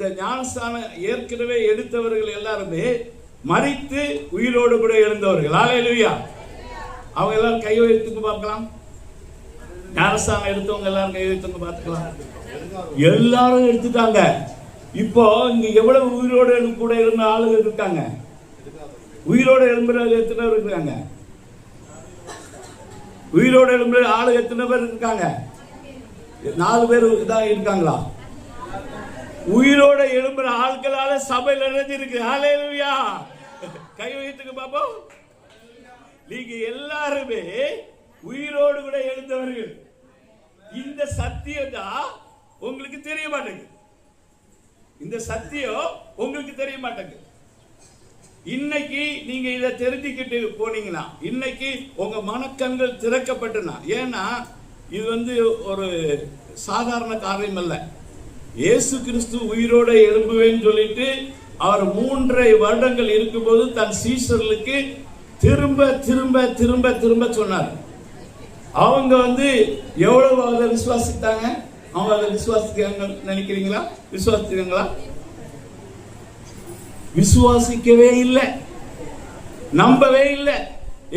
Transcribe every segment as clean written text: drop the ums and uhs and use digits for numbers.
இந்த ஞானஸ்தானம் ஏற்கனவே எடுத்தவர்கள் எல்லாருமே மரித்து உயிரோடு கூட எழுந்தவர்கள். ஹல்லேலூயா. அவங்க எல்லாரும் கை வைத்துங்க பார்க்கலாம். ஞானஸ்தானம் எடுத்தவங்க எல்லாரும் கை வைத்துங்க பார்த்துக்கலாம். எல்லாரும் எடுத்துட்டாங்க. இப்போ இங்க எவ்வளவு உயிரோடு கூட இருந்த ஆளுங்க இருக்காங்க? உயிரோடு எழும்புற எத்தனை பேர் இருக்காங்க? உயிரோடு எழும்புற ஆளு எத்தனை பேர் இருக்காங்க? 4 பேர் தான் இருக்காங்களா? உயிரோட எழும்புற ஆட்களால சபையில் நிறைஞ்சிருக்கு. ஹல்லேலூயா. கை வைத்துக்கு பாப்போம். நீங்க எல்லாருமே உயிரோடு கூட எழுந்தவர்கள். இந்த சத்தியம் தான் உங்களுக்கு தெரிய மாட்டேங்குது. இந்த சத்தியம் உங்களுக்கு தெரிய மாட்டேங்குது. இன்னைக்கு நீங்க இதை தெரிஞ்சுக்கிட்டு போனீங்கன்னா, இன்னைக்கு உங்க மனக்கண்கள் திறக்கப்பட்டுனா, ஏன்னா இது ஒரு சாதாரண காரியம் அல்ல. இயேசு கிறிஸ்து உயிரோட எழும்புவேன்னு சொல்லிட்டு அவர் 3.5 வருடங்கள் இருக்கும்போது தன் சீஷர்களுக்கு திரும்ப திரும்ப திரும்ப திரும்ப சொன்னார். அவங்க எவ்வளவு அதை விசுவாசித்தாங்க? அவங்க அதை விசுவாசிக்க நினைக்கிறீங்களா? விசுவாசிக்கிறீங்களா? விசுவாசிக்கவே இல்லை, நம்பவே இல்லை.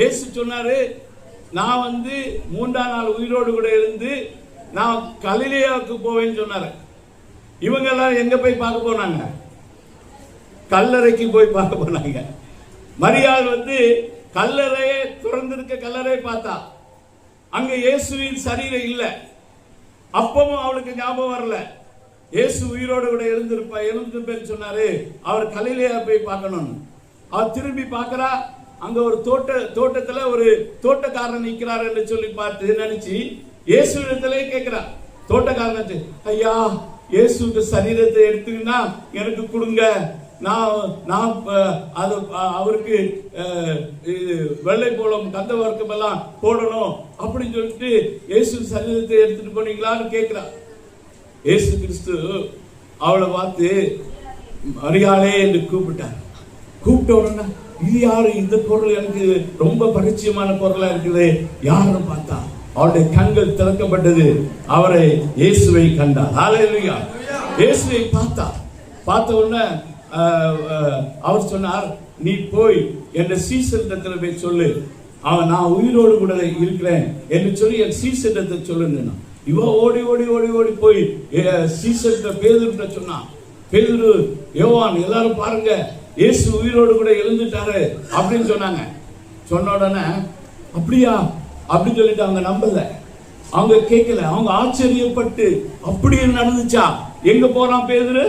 இயேசு சொன்னாரு, நான் 3ஆம் நாள் உயிரோடு கூட எழுந்து நான் கலிலேயாவுக்கு போவேன்னு சொன்னாரு. இவங்க எல்லாம் எங்க போய் பார்க்க போனாங்க? கல்லறைக்கு போய் பார்க்க போனாங்க. மரியாள் கல்லறையே திறந்திருக்க கல்லறை பார்த்தா அங்க இயேசுவின் சரீரம் இல்லை. அப்பவும் அவளுக்கு ஞாபகம் வரல. இயேசு உயிரோடு கூட எழுந்திருப்பேன்னு சொன்னாரு. அவர் கலிலேயா போய் பார்க்கணும். அவர் திரும்பி பார்க்கிறா. அங்க ஒரு தோட்டத்துல ஒரு தோட்டக்காரன் நிற்கிறார் என்று சொல்லி பார்த்து நினைச்சு இயேசுவிடத்திலே கேட்கிறா. தோட்டக்காரன், ஐயா, இயேசுக்கு சரீரத்தை எடுத்துக்கினா எனக்கு கொடுங்க, நான் அவருக்கு வெள்ளை போலம் கந்த வர்க்கம் எல்லாம் போடணும் அப்படின்னு சொல்லிட்டு இயேசு சரீரத்தை எடுத்துட்டு போனீங்களான்னு கேட்கிறா. இயேசு கிறிஸ்து அவளை பார்த்து மரியாளே என்று கூப்பிட்டார். கூப்பிட்ட உடனே, இது யாரு? இந்த பொருள் எனக்கு ரொம்ப பரிச்சயமான பொருளா இருக்குது, யாருன்னு பார்த்தா அவருடைய கண்கள் திறக்கப்பட்டது. அவரை இயேசுவை கண்டார். ஹல்லேலூயா. இயேசுவை பார்த்த உடனே அவர் சொன்னார், நீ போய் என் சீசரிடத்துல போய் சொல்லு, நான் உயிரோடு கூட இருக்கிறேன் என்று சொல்லி என் சீசரிடத்தை சொல்லுங்க. இவன் ஓடி ஓடி ஓடி ஓடி போய் சீசரிட்ட பேதுருட்ட சொன்னான். பேதுரு, யோவான், எல்லாரும் பாருங்க, இயேசு உயிரோடு கூட எழுந்துட்டாரு அப்படின்னு சொன்னாங்க. சொன்ன உடனே அப்படியா அப்படின்னு சொல்லிட்டு அவங்க நம்பல, அவங்க கேட்கல, அவங்க ஆச்சரியப்பட்டு அப்படியே நடந்துச்சா? எங்க போறான் பேதுரு?